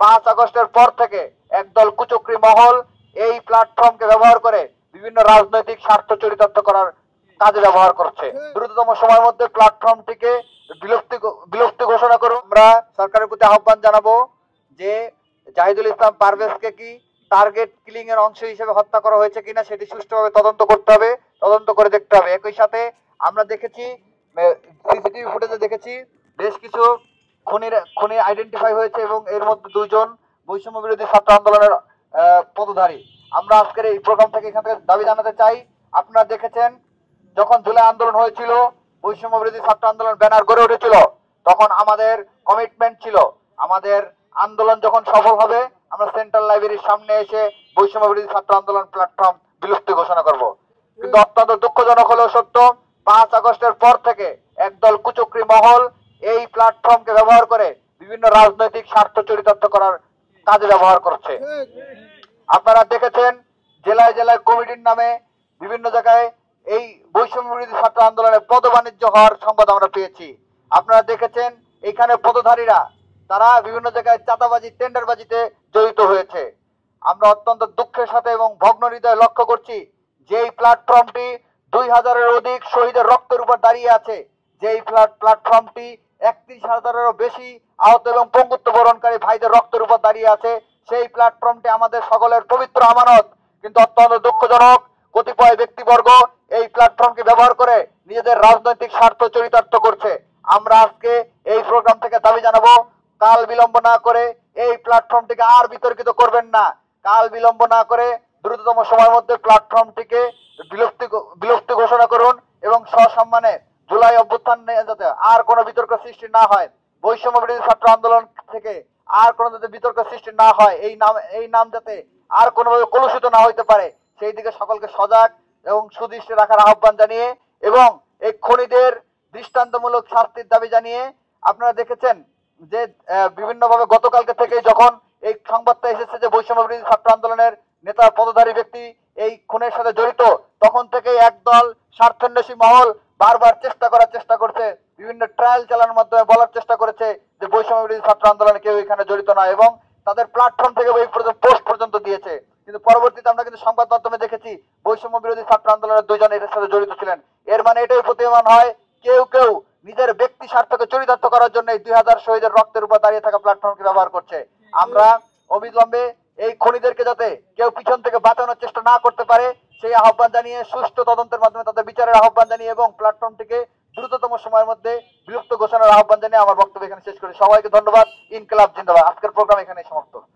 5 আগস্টের পর থেকে একদল কুচক্রী মহল এই প্ল্যাটফর্মকে ব্যবহার করে বিভিন্ন রাজনৈতিক স্বার্থ চরিতার্থ করার কাজে ব্যবহার করছে। দ্রুততম সময়ের মধ্যে প্ল্যাটফর্মটিকে বিলুপ্তি ঘোষণা করুন। আমরা সরকারের প্রতি আহ্বান জানাবো যে জাহিদুল ইসলাম পারভেজকে কি টার্গেট কিলিং এর অংশ হিসেবে হত্যা করা হয়েছে কিনা সেটি সুষ্ঠুভাবে তদন্ত করতে হবে, তদন্ত করে দেখতে হবে। একই সাথে আমরা দেখেছি, সিসিটিভি ফুটেজে দেখেছি বেশ কিছু খুনি আইডেন্টিফাই হয়েছে এবং এর মধ্যে 2 জন বৈষম্য বিরোধী ছাত্র আন্দোলনের পদধারী। আমরা আজকের এই প্রোগ্রাম থেকে এখান থেকে দাবি জানাতে চাই, আপনারা দেখেছেন যখন জুলাই আন্দোলন হয়েছিল, বৈষম্য বিরোধী ছাত্র আন্দোলন ব্যানার গড়ে উঠেছিল, তখন আমাদের কমিটমেন্ট ছিল আমাদের আন্দোলন যখন সফল হবে আমরা সেন্ট্রাল লাইব্রেরির সামনে এসে বৈষম্য বিরোধী ছাত্র আন্দোলন প্ল্যাটফর্ম বিলুপ্তি ঘোষণা করব। কিন্তু অত্যন্ত দুঃখজনক হলেও সত্য, 5 আগস্টের পর থেকে একদল কুচক্রী মহল এই প্ল্যাটফর্মকে ব্যবহার করে বিভিন্ন রাজনৈতিক স্বার্থ চরিতার্থ করার কাজে ব্যবহার করছে। আপনারা দেখেছেন জেলায় জেলায় কমিটির নামে বিভিন্ন জায়গায় এই বৈষম্য বিরোধী ছাত্র আন্দোলনে পদবাণিজ্য হওয়ার সংবাদ আমরা পেয়েছি। আপনারা দেখেছেন এখানে পদধারীরা তারা বিভিন্ন জায়গায় চাঁদাবাজি টেন্ডারবাজিতে জড়িত হয়েছে। আমরা অত্যন্ত দুঃখের সাথে এবং ভগ্ন হৃদয়ে লক্ষ্য করছি যে এই প্ল্যাটফর্মটি 2000-এর অধিক শহীদের রক্তের উপর দাঁড়িয়ে আছে, যে এই প্ল্যাটফর্মটি 31,000-এরও বেশি আহত এবং পঙ্গুত্ব বরণকারী ভাইদের রক্তের উপর দাঁড়িয়ে আছে। সেই প্ল্যাটফর্মটি আমাদের সকলের পবিত্র আমানত। কিন্তু অত্যন্ত দুঃখজনক কতিপয় ব্যক্তিবর্গ এই প্ল্যাটফর্মকে ব্যবহার করে নিজেদের রাজনৈতিক স্বার্থ চরিতার্থ করছে। আমরা আজকে এই প্রোগ্রাম থেকে দাবি জানাবো, কাল বিলম্ব না করে এই প্ল্যাটফর্মটিকে আর বিতর্কিত করবেন না। কাল বিলম্ব না করে দ্রুততম সময়ের মধ্যে প্ল্যাটফর্মটিকে বিলুপ্তি ঘোষণা করুন এবং সসম্মানে জুলাই অভ্যুত্থান যাতে আর কোনো বিতর্ক সৃষ্টি না হয়, বৈষম্য বিরোধী ছাত্র আন্দোলন থেকে আর কোনো যাতে বিতর্ক সৃষ্টি না হয়, এই নাম যাতে আর কোনোভাবে কলুষিত না হইতে পারে সেই দিকে সকলকে সজাগ এবং সুদৃষ্টি রাখার আহ্বান জানিয়ে এবং এই খুনিদের দৃষ্টান্তমূলক শাস্তির দাবি জানিয়ে, আপনারা দেখেছেন যে বিভিন্নভাবে গতকালকে থেকে যখন এই সংবাদটা এসেছে যে বৈষম্য বিরোধী ছাত্র আন্দোলনের নেতা পদধারী ব্যক্তি এই খুনের সাথে জড়িত, তখন থেকে একদল স্বার্থান্বেষী মহল বারবার চেষ্টা করছে, বিভিন্ন ট্রায়াল চালানোর মাধ্যমে বলার চেষ্টা করেছে যে বৈষম্য বিরোধী ছাত্র আন্দোলনে কেউ এখানে জড়িত নয় এবং তাদের প্ল্যাটফর্ম থেকে এই পোস্ট পর্যন্ত দিয়েছে। কিন্তু পরবর্তীতে আমরা কিন্তু সংবাদ মাধ্যমে দেখেছি বৈষম্য বিরোধী ছাত্র আন্দোলনের 2 জন এর সাথে জড়িত ছিলেন। এর মানে এটাই প্রতীয়মান হয় কেউ নিজের ব্যক্তি স্বার্থকে চরিতার্থ করার জন্য এই 2000 শহীদের রক্তের উপর দাঁড়িয়ে থাকা প্ল্যাটফর্মকে ব্যবহার করছে। আমরা অবিলম্বে এই খুনিদেরকে যাতে কেউ পিছন থেকে বাঁচানোর চেষ্টা না করতে পারে সেই আহ্বান জানিয়ে, সুষ্ঠু তদন্তের মাধ্যমে তাদের বিচারের আহ্বান জানিয়ে এবং প্ল্যাটফর্মটিকে দ্রুততম সময়ের মধ্যে বিলুপ্ত ঘোষণার আহ্বান জানিয়ে আমার বক্তব্য এখানে শেষ করি। সবাইকে ধন্যবাদ। ইনকিলাব জিন্দাবাদ। আজকের প্রোগ্রাম এখানে সমাপ্ত।